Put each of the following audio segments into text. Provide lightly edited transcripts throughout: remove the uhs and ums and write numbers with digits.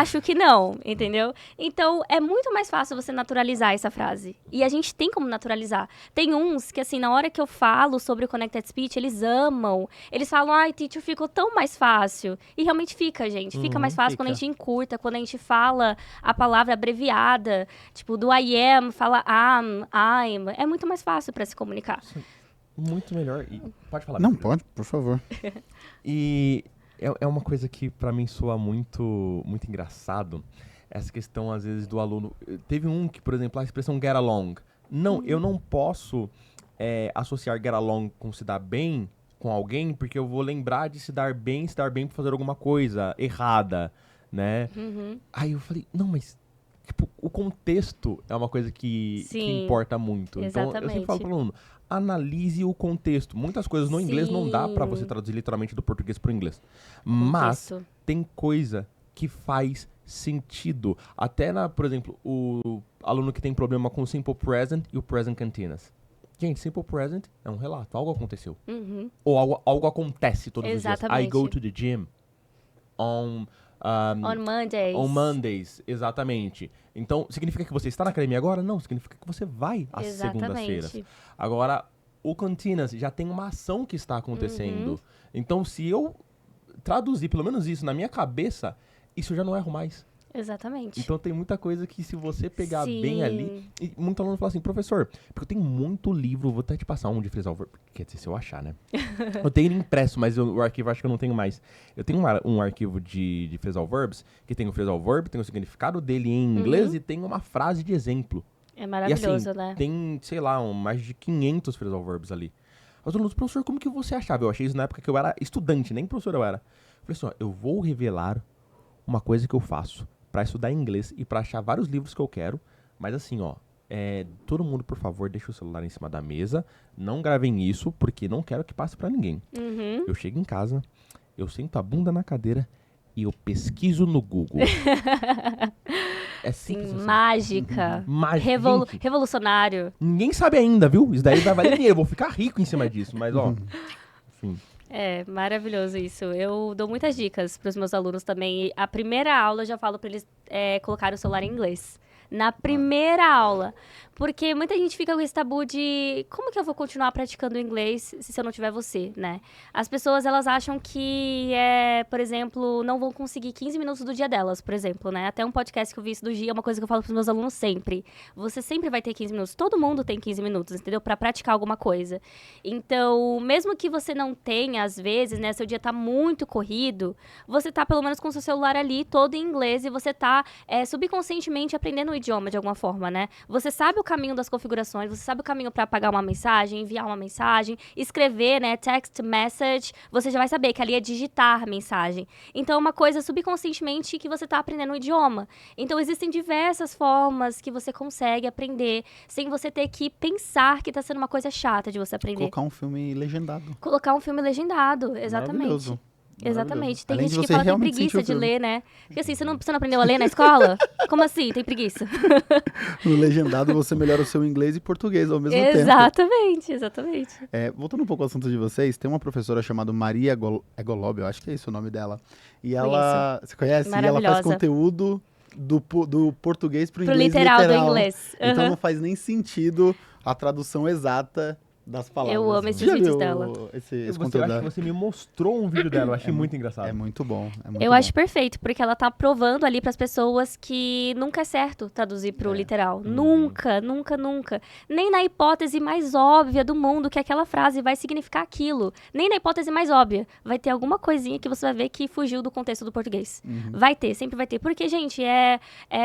acho que não, entendeu? Então, é muito mais fácil você naturalizar essa frase. E a gente tem como naturalizar. Tem uns que, assim, na hora que eu falo sobre o Connected Speech, eles amam. Eles falam, ai, teacher, ficou tão mais fácil. E realmente fica, gente. Fica mais fácil quando a gente encurta, quando a gente fala a palavra abreviada. Tipo, do I am, fala I'm. É muito mais fácil pra se comunicar. Muito melhor. Pode falar. Não, pode, por favor. E é uma coisa que pra mim soa muito, muito engraçado. Essa questão, às vezes, do aluno... Teve um que, por exemplo, a expressão get along. Não, eu não posso associar get along com se dar bem com alguém, porque eu vou lembrar de se dar bem pra fazer alguma coisa errada, né? Aí eu falei, não, mas... Tipo, o contexto é uma coisa que importa muito. Exatamente. Então, eu sempre falo pro aluno, analise o contexto. Muitas coisas no inglês não dá pra você traduzir literalmente do português pro inglês. Mas tem coisa que faz sentido. Até, por exemplo, o aluno que tem problema com o simple present e o present continuous. Gente, simple present é um relato. Algo aconteceu. Ou algo acontece todos os dias. I go to the gym on Mondays. On Mondays, exatamente. Então, significa que você está na academia agora? Não, significa que você vai às segundas-feiras. Agora, o continuous já tem uma ação que está acontecendo. Então, se eu traduzir pelo menos isso na minha cabeça, isso eu já não erro mais. Exatamente. Então tem muita coisa que se você pegar bem ali... E muito aluno fala assim, professor, porque eu tenho muito livro, vou até te passar um de phrasal verb. Quer dizer, se eu achar, né? Eu tenho ele impresso, mas o arquivo acho que eu não tenho mais. Eu tenho um arquivo de phrasal verbs, que tem o phrasal verb, tem o significado dele em inglês e tem uma frase de exemplo. É maravilhoso, e, assim, né? Tem, sei lá, mais de 500 phrasal verbs ali. Os alunos, professor, como que você achava? Eu achei isso na época que eu era estudante, nem professor eu era. Eu falei assim, ó, eu vou revelar uma coisa que eu faço pra estudar inglês e pra achar vários livros que eu quero. Mas assim, ó, todo mundo, por favor, deixa o celular em cima da mesa. Não gravem isso, porque não quero que passe pra ninguém. Eu chego em casa, eu sento a bunda na cadeira e eu pesquiso no Google. É simples assim. Mágica. Revolucionário. Ninguém sabe ainda, viu? Isso daí vai valer dinheiro. Eu vou ficar rico em cima disso, mas ó, enfim. É, maravilhoso isso. Eu dou muitas dicas para os meus alunos também. E a primeira aula eu já falo para eles colocarem o celular em inglês. Na primeira aula. Porque muita gente fica com esse tabu de como que eu vou continuar praticando inglês se eu não tiver você, né? As pessoas, elas acham que, por exemplo, não vão conseguir 15 minutos do dia delas, por exemplo, né? Até um podcast que eu vi isso do Gia, é uma coisa que eu falo pros meus alunos sempre. Você sempre vai ter 15 minutos. Todo mundo tem 15 minutos, entendeu? Pra praticar alguma coisa. Então, mesmo que você não tenha, às vezes, né? Seu dia tá muito corrido, você tá pelo menos com o seu celular ali, todo em inglês, e você tá subconscientemente aprendendo o idioma de alguma forma, né? Você sabe o caminho das configurações, você sabe o caminho para apagar uma mensagem, enviar uma mensagem, escrever, né, text message, você já vai saber que ali é digitar a mensagem. Então, é uma coisa subconscientemente que você está aprendendo o idioma. Então, existem diversas formas que você consegue aprender sem você ter que pensar que está sendo uma coisa chata de você aprender. Colocar um filme legendado. Colocar um filme legendado, exatamente. Maravilhoso. Exatamente. Tem Além gente de que você fala que tem realmente preguiça sentir de o filme. ler, né? Porque assim, você não aprendeu a ler na escola? Como assim? Tem preguiça? No legendado você melhora o seu inglês e português ao mesmo tempo. Exatamente. Voltando um pouco ao assunto de vocês, tem uma professora chamada Maria Egolob, eu acho que é esse o nome dela. E ela, você conhece? E ela faz Maravilhosa. conteúdo do português pro inglês literal do inglês. Então não faz nem sentido a tradução exata das palavras. Eu amo esses Já vídeos viu dela. Esse Eu conteúdo acho dela? que você me mostrou um vídeo dela, eu achei muito engraçado. É muito bom. Eu acho perfeito, porque ela tá provando ali pras pessoas que nunca é certo traduzir pro literal. Nunca. Nem na hipótese mais óbvia do mundo que aquela frase vai significar aquilo. Nem na hipótese mais óbvia. Vai ter alguma coisinha que você vai ver que fugiu do contexto do português. Vai ter, sempre vai ter. Porque, gente, é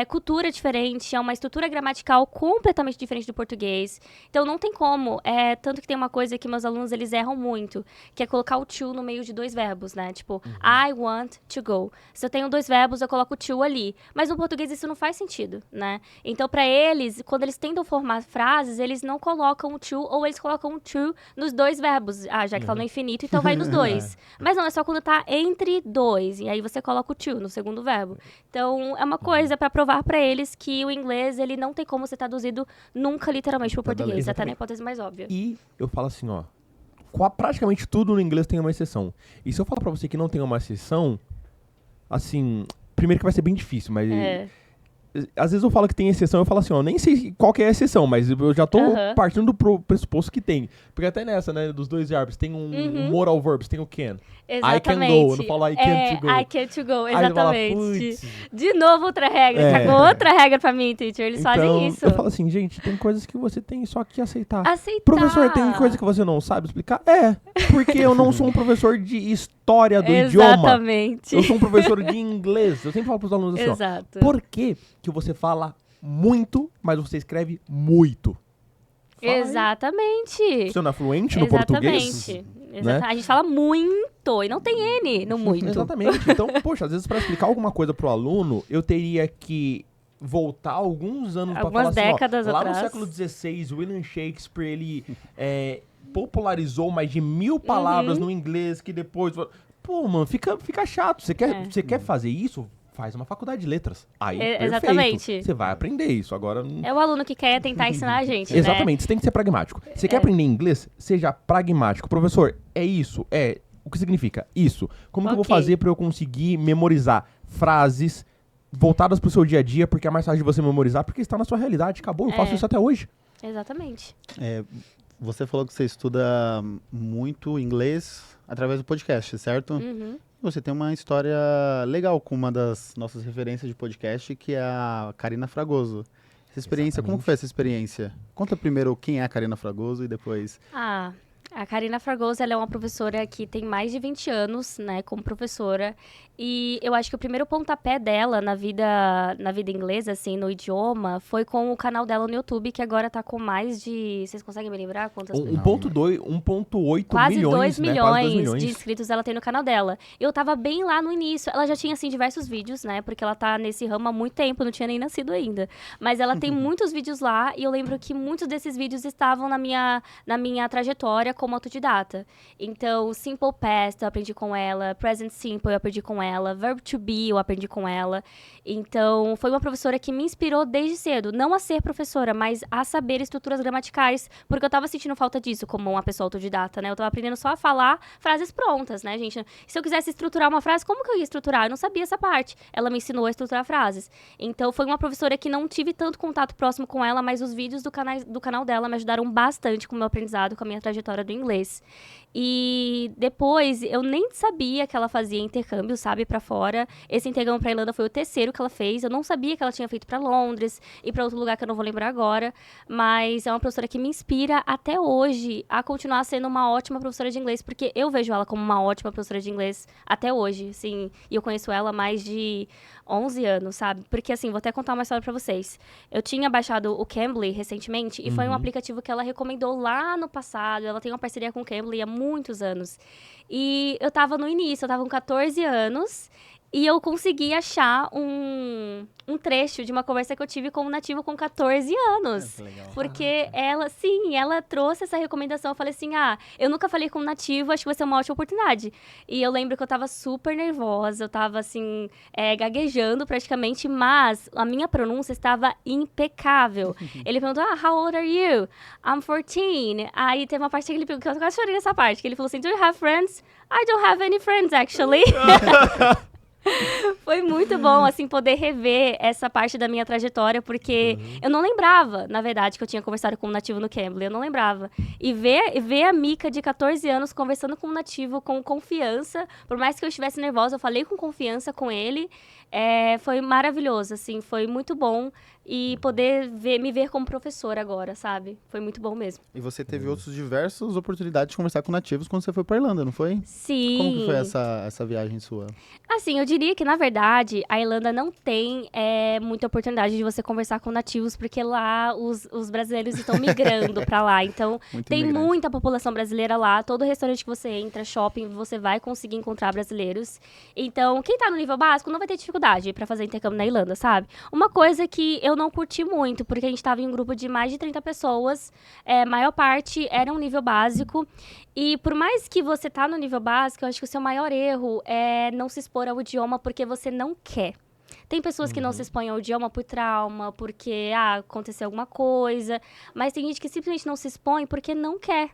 cultura diferente, é uma estrutura gramatical completamente diferente do português. Então, não tem como. Tanto que tem uma coisa que meus alunos, eles erram muito, que é colocar o to no meio de dois verbos, né? Tipo, I want to go. Se eu tenho dois verbos, eu coloco to ali. Mas no português isso não faz sentido, né? Então, pra eles, quando eles tentam formar frases, eles não colocam o to, ou eles colocam o to nos dois verbos. Ah, já que tá no infinito, então vai nos dois. Mas não, é só quando tá entre dois. E aí você coloca o to no segundo verbo. Então, é uma coisa pra provar pra eles que o inglês, ele não tem como ser traduzido nunca literalmente pro português. Até na hipótese mais óbvia. E eu falo assim, ó, praticamente tudo no inglês tem uma exceção. E se eu falar pra você que não tem uma exceção, assim, Primeiro que vai ser bem difícil, mas... Às vezes eu falo que tem exceção, eu falo assim, ó, nem sei qual que é a exceção, mas eu já tô partindo do pressuposto que tem. Porque até nessa, né, dos dois verbos, tem um moral verbs, tem o can. Exatamente. I can go, eu não falo I can't to go. I can't to go, exatamente. Fala, de novo outra regra, cagou outra regra pra mim, teacher, eles fazem isso. Eu falo assim, gente, tem coisas que você tem só que aceitar. Aceitar. Professor, tem coisa que você não sabe explicar? Porque eu não sou um professor de história do idioma. Exatamente. Eu sou um professor de inglês. Eu sempre falo pros alunos assim, Exato. Por que você fala muito, mas você escreve muito? Exatamente. Você não é fluente no português? Né? A gente fala muito e não tem N no muito. Exatamente. Então, poxa, às vezes para explicar alguma coisa pro aluno, eu teria que voltar alguns anos para falar décadas assim, ó, lá atrás. no século XVI, William Shakespeare, ele popularizou mais de 1000 palavras no inglês que depois... Pô, mano, fica chato. Você quer fazer isso? Faz uma faculdade de letras. Aí, exatamente. Você vai aprender isso. Agora... É o aluno que quer tentar ensinar a gente, Exatamente. Você tem que ser pragmático. Você quer aprender inglês? Seja pragmático. Professor, é isso? O que significa? Isso. Como que eu vou fazer para eu conseguir memorizar frases voltadas pro seu dia a dia? Porque é mais fácil de você memorizar, porque está na sua realidade. Acabou. Eu faço isso até hoje. Exatamente. Você falou que você estuda muito inglês através do podcast, certo? Você tem uma história legal com uma das nossas referências de podcast, que é a Karina Fragoso. Essa experiência, como que foi essa experiência? Conta primeiro quem é a Karina Fragoso e depois... A Karina Fragoso, ela é uma professora que tem mais de 20 anos, né, como professora. E eu acho que o primeiro pontapé dela na vida inglesa, assim, no idioma, foi com o canal dela no YouTube, que agora tá com mais de... Vocês conseguem me lembrar quantas? 1.8 quase milhões, 2 milhões, né? Quase 2 milhões de inscritos ela tem no canal dela. Eu tava bem lá no início. Ela já tinha, assim, diversos vídeos, né? Porque ela tá nesse ramo há muito tempo, não tinha nem nascido ainda. Mas ela tem muitos vídeos lá, e eu lembro que muitos desses vídeos estavam na minha trajetória como autodidata. Então, Simple Past eu aprendi com ela, Present Simple eu aprendi com ela, Verb to Be eu aprendi com ela. Então, foi uma professora que me inspirou desde cedo, não a ser professora, mas a saber estruturas gramaticais, porque eu tava sentindo falta disso como uma pessoa autodidata, né? Eu tava aprendendo só a falar frases prontas, né, gente? Se eu quisesse estruturar uma frase, como que eu ia estruturar? Eu não sabia essa parte. Ela me ensinou a estruturar frases. Então, foi uma professora que não tive tanto contato próximo com ela, mas os vídeos do canal dela me ajudaram bastante com o meu aprendizado, com a minha trajetória do inglês. E depois, eu nem sabia que ela fazia intercâmbio, sabe, pra fora. Esse intercâmbio pra Irlanda foi o terceiro que ela fez. Eu não sabia que ela tinha feito pra Londres e pra outro lugar que eu não vou lembrar agora. Mas é uma professora que me inspira até hoje a continuar sendo uma ótima professora de inglês, porque eu vejo ela como uma ótima professora de inglês até hoje, assim. E eu conheço ela há mais de 11 anos, sabe? Porque, assim, vou até contar uma história pra vocês. Eu tinha baixado o Cambly recentemente e foi um aplicativo que ela recomendou lá no passado. Ela tem uma parceria com o Cambly há muitos anos. E eu tava no início, eu tava com 14 anos e eu consegui achar um trecho de uma conversa que eu tive com um nativo com 14 anos. Porque ela trouxe essa recomendação. Eu falei assim, eu nunca falei com um nativo, acho que vai ser uma ótima oportunidade. E eu lembro que eu tava super nervosa, eu tava assim, gaguejando praticamente, mas a minha pronúncia estava impecável. Ele perguntou, how old are you? I'm 14. Aí teve uma parte que ele perguntou, que eu quase chorei nessa parte, que ele falou assim, do you have friends? I don't have any friends, actually. Foi muito bom, assim, poder rever essa parte da minha trajetória, porque eu não lembrava, na verdade, que eu tinha conversado com um nativo no Cambly, eu não lembrava. E ver a Mika de 14 anos conversando com um nativo com confiança, por mais que eu estivesse nervosa, eu falei com confiança com ele, foi maravilhoso, assim, foi muito bom. E poder me ver como professora agora, sabe? Foi muito bom mesmo. E você teve outras diversas oportunidades de conversar com nativos quando você foi pra Irlanda, não foi? Sim. Como que foi essa viagem sua? Assim, eu diria que, na verdade, a Irlanda não tem muita oportunidade de você conversar com nativos, porque lá os brasileiros estão migrando pra lá. Então, tem muita população brasileira lá. Todo restaurante que você entra, shopping, você vai conseguir encontrar brasileiros. Então, quem tá no nível básico não vai ter dificuldade pra fazer intercâmbio na Irlanda, sabe? Uma coisa que eu não curti muito, porque a gente tava em um grupo de mais de 30 pessoas, maior parte era um nível básico, e por mais que você tá no nível básico, eu acho que o seu maior erro é não se expor ao idioma porque você não quer. Tem pessoas que não se expõem ao idioma por trauma, porque aconteceu alguma coisa, mas tem gente que simplesmente não se expõe porque não quer.